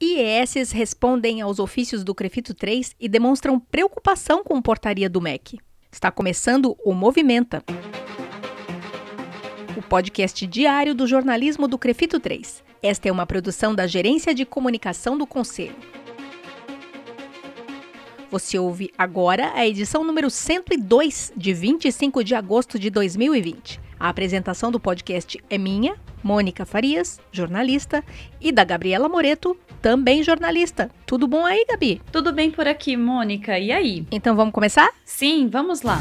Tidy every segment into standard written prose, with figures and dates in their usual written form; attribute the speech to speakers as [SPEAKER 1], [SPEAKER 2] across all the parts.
[SPEAKER 1] IESs respondem aos ofícios do CREFITO 3 e demonstram preocupação com a portaria do MEC. Está começando o Movimenta, o podcast diário do jornalismo do CREFITO 3. Esta é uma produção da Gerência de Comunicação do Conselho. Você ouve agora a edição número 102, de 25 de agosto de 2020. A apresentação do podcast é minha, Mônica Farias, jornalista, e da Gabriela Moreto, também jornalista. Tudo bom aí, Gabi?
[SPEAKER 2] Tudo bem por aqui, Mônica. E aí?
[SPEAKER 1] Então vamos começar?
[SPEAKER 2] Sim, vamos lá.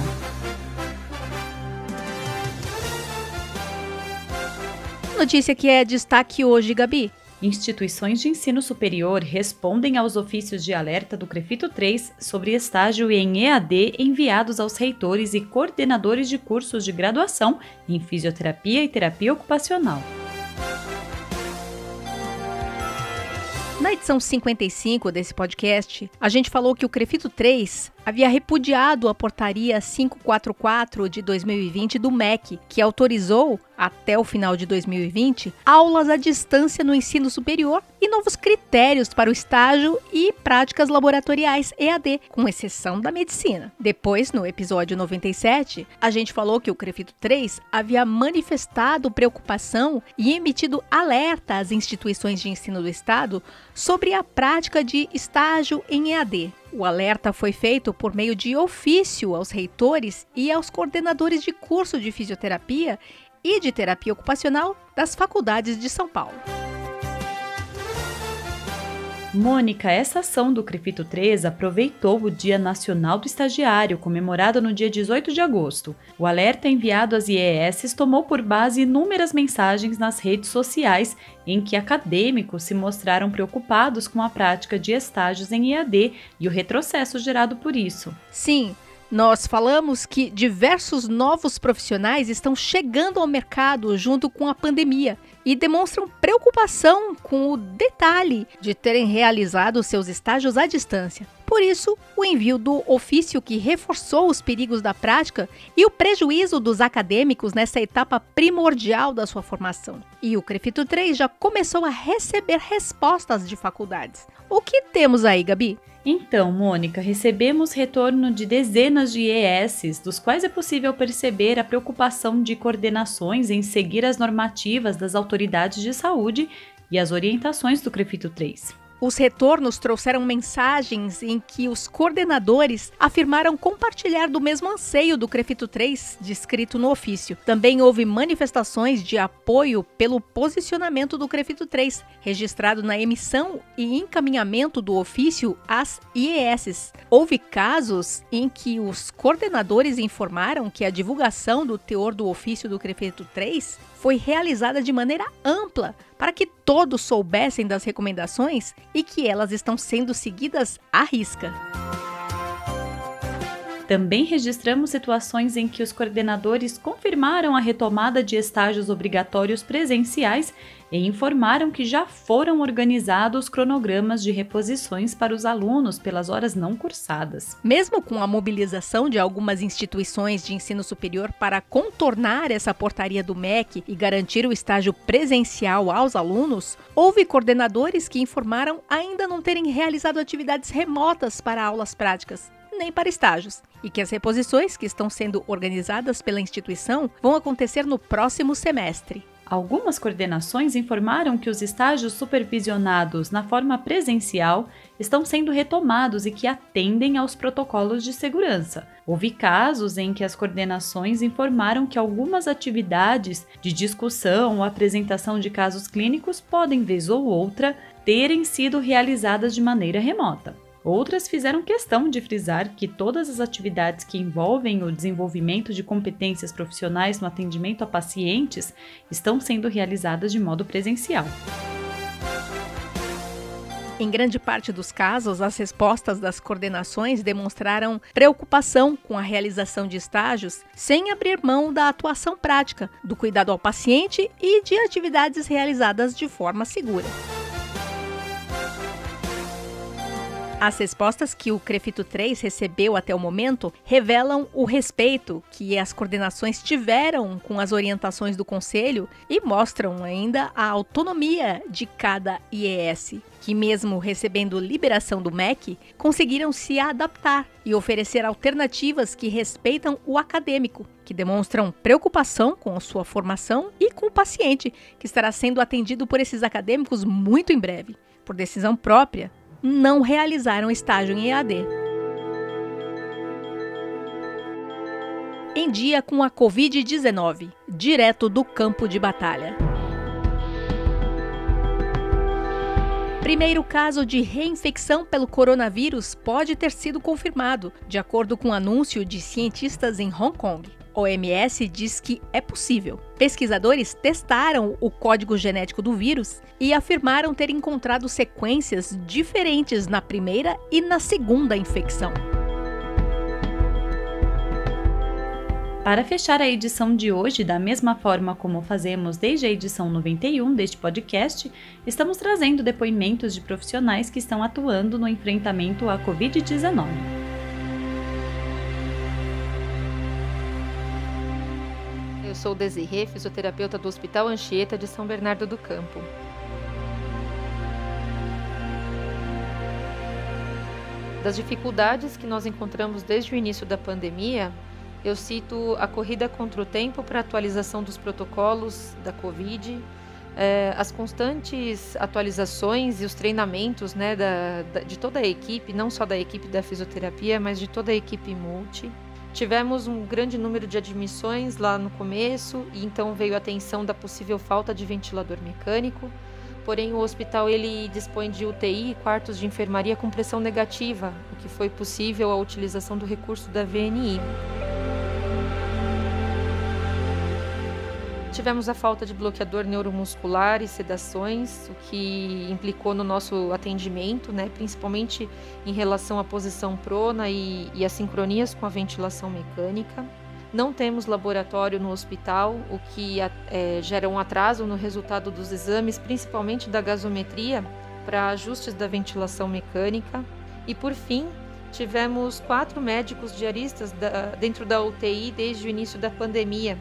[SPEAKER 1] Notícia que é destaque hoje, Gabi.
[SPEAKER 2] Instituições de ensino superior respondem aos ofícios de alerta do CREFITO 3 sobre estágio em EAD enviados aos reitores e coordenadores de cursos de graduação em fisioterapia e terapia ocupacional.
[SPEAKER 1] Na edição 55 desse podcast, a gente falou que o CREFITO 3 havia repudiado a portaria 544 de 2020 do MEC, que autorizou, até o final de 2020, aulas à distância no ensino superior e novos critérios para o estágio e práticas laboratoriais EAD, com exceção da medicina. Depois, no episódio 97, a gente falou que o CREFITO 3 havia manifestado preocupação e emitido alerta às instituições de ensino do Estado sobre a prática de estágio em EAD. O alerta foi feito por meio de ofício aos reitores e aos coordenadores de curso de fisioterapia e de terapia ocupacional das faculdades de São Paulo.
[SPEAKER 2] Mônica, essa ação do CREFITO 3 aproveitou o Dia Nacional do Estagiário, comemorado no dia 18 de agosto. O alerta enviado às IESs tomou por base inúmeras mensagens nas redes sociais em que acadêmicos se mostraram preocupados com a prática de estágios em EAD e o retrocesso gerado por isso.
[SPEAKER 1] Sim, nós falamos que diversos novos profissionais estão chegando ao mercado junto com a pandemia e demonstram preocupação com o detalhe de terem realizado seus estágios à distância. Por isso, o envio do ofício que reforçou os perigos da prática e o prejuízo dos acadêmicos nessa etapa primordial da sua formação. E o CREFITO 3 já começou a receber respostas de faculdades. O que temos aí, Gabi?
[SPEAKER 2] Então, Mônica, recebemos retorno de dezenas de IESs, dos quais é possível perceber a preocupação de coordenações em seguir as normativas das autoridades de saúde e as orientações do CREFITO 3.
[SPEAKER 1] Os retornos trouxeram mensagens em que os coordenadores afirmaram compartilhar do mesmo anseio do CREFITO 3 descrito no ofício. Também houve manifestações de apoio pelo posicionamento do CREFITO 3, registrado na emissão e encaminhamento do ofício às IESs. Houve casos em que os coordenadores informaram que a divulgação do teor do ofício do CREFITO 3 foi realizada de maneira ampla para que todos soubessem das recomendações e que elas estão sendo seguidas à risca.
[SPEAKER 2] Também registramos situações em que os coordenadores confirmaram a retomada de estágios obrigatórios presenciais e informaram que já foram organizados cronogramas de reposições para os alunos pelas horas não cursadas.
[SPEAKER 1] Mesmo com a mobilização de algumas instituições de ensino superior para contornar essa portaria do MEC e garantir o estágio presencial aos alunos, houve coordenadores que informaram ainda não terem realizado atividades remotas para aulas práticas, nem para estágios, e que as reposições que estão sendo organizadas pela instituição vão acontecer no próximo semestre.
[SPEAKER 2] Algumas coordenações informaram que os estágios supervisionados na forma presencial estão sendo retomados e que atendem aos protocolos de segurança. Houve casos em que as coordenações informaram que algumas atividades de discussão ou apresentação de casos clínicos podem, vez ou outra, terem sido realizadas de maneira remota. Outras fizeram questão de frisar que todas as atividades que envolvem o desenvolvimento de competências profissionais no atendimento a pacientes estão sendo realizadas de modo presencial.
[SPEAKER 1] Em grande parte dos casos, as respostas das coordenações demonstraram preocupação com a realização de estágios sem abrir mão da atuação prática, do cuidado ao paciente e de atividades realizadas de forma segura. As respostas que o CREFITO 3 recebeu até o momento revelam o respeito que as coordenações tiveram com as orientações do Conselho e mostram ainda a autonomia de cada IES, que mesmo recebendo liberação do MEC, conseguiram se adaptar e oferecer alternativas que respeitam o acadêmico, que demonstram preocupação com a sua formação e com o paciente, que estará sendo atendido por esses acadêmicos muito em breve. Por decisão própria, não realizaram estágio em EAD. Em dia com a Covid-19, direto do campo de batalha. Primeiro caso de reinfecção pelo coronavírus pode ter sido confirmado, de acordo com um anúncio de cientistas em Hong Kong. A OMS diz que é possível. Pesquisadores testaram o código genético do vírus e afirmaram ter encontrado sequências diferentes na primeira e na segunda infecção.
[SPEAKER 2] Para fechar a edição de hoje, da mesma forma como fazemos desde a edição 91 deste podcast, estamos trazendo depoimentos de profissionais que estão atuando no enfrentamento à Covid-19.
[SPEAKER 3] Eu sou Desirê, fisioterapeuta do Hospital Anchieta de São Bernardo do Campo. Das dificuldades que nós encontramos desde o início da pandemia, eu cito a corrida contra o tempo para a atualização dos protocolos da Covid, as constantes atualizações e os treinamentos, né, de toda a equipe, não só da equipe da fisioterapia, mas de toda a equipe multi. Tivemos um grande número de admissões lá no começo e então veio a atenção da possível falta de ventilador mecânico. Porém, o hospital ele dispõe de UTI e quartos de enfermaria com pressão negativa, o que foi possível a utilização do recurso da VNI. Tivemos a falta de bloqueador neuromuscular e sedações, o que implicou no nosso atendimento, né, principalmente em relação à posição prona e as sincronias com a ventilação mecânica. Não temos laboratório no hospital, o que gera um atraso no resultado dos exames, principalmente da gasometria, para ajustes da ventilação mecânica. E, por fim, tivemos 4 médicos diaristas dentro da UTI desde o início da pandemia.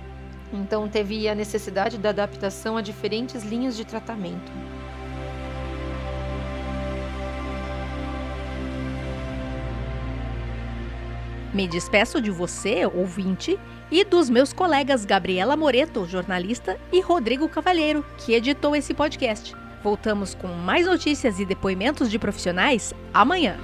[SPEAKER 3] Então, teve a necessidade da adaptação a diferentes linhas de tratamento.
[SPEAKER 1] Me despeço de você, ouvinte, e dos meus colegas Gabriela Moreto, jornalista, e Rodrigo Cavalheiro, que editou esse podcast. Voltamos com mais notícias e depoimentos de profissionais amanhã.